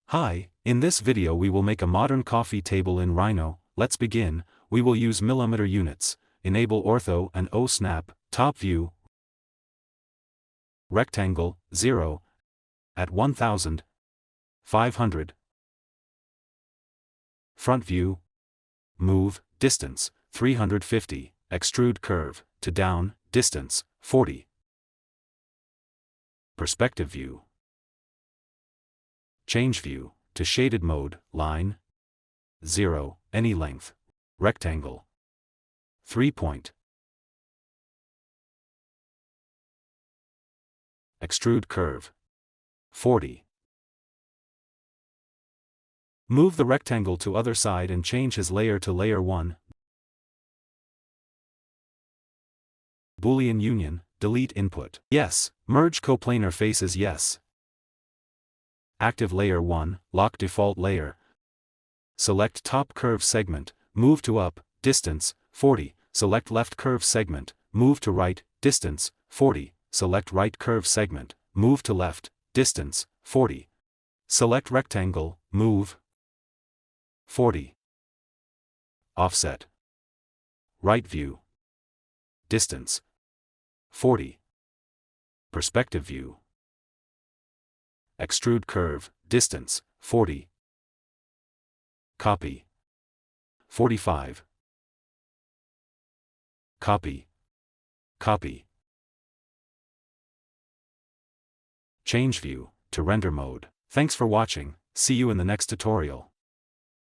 Hi, in this video we will make a modern coffee table in Rhino. Let's begin. We will use millimeter units, enable ortho and O-snap, top view, rectangle, 0, at 1000, 500, front view, move, distance, 350, extrude curve, to down, distance, 40, perspective view, change view, to shaded mode, line, 0, any length, rectangle, 3 point, extrude curve, 40. Move the rectangle to other side and change his layer to layer 1. Boolean Union, delete input. Yes. Merge coplanar faces yes. Active layer 1, lock default layer. Select top curve segment, move to up, distance, 40. Select left curve segment, move to right, distance, 40. Select right curve segment, move to left, distance, 40. Select rectangle, move, 40. Offset. Right view. Distance, 40. Perspective view. Extrude curve, distance, 40. Copy. 45. Copy. Copy. Change view, to render mode. Thanks for watching, see you in the next tutorial.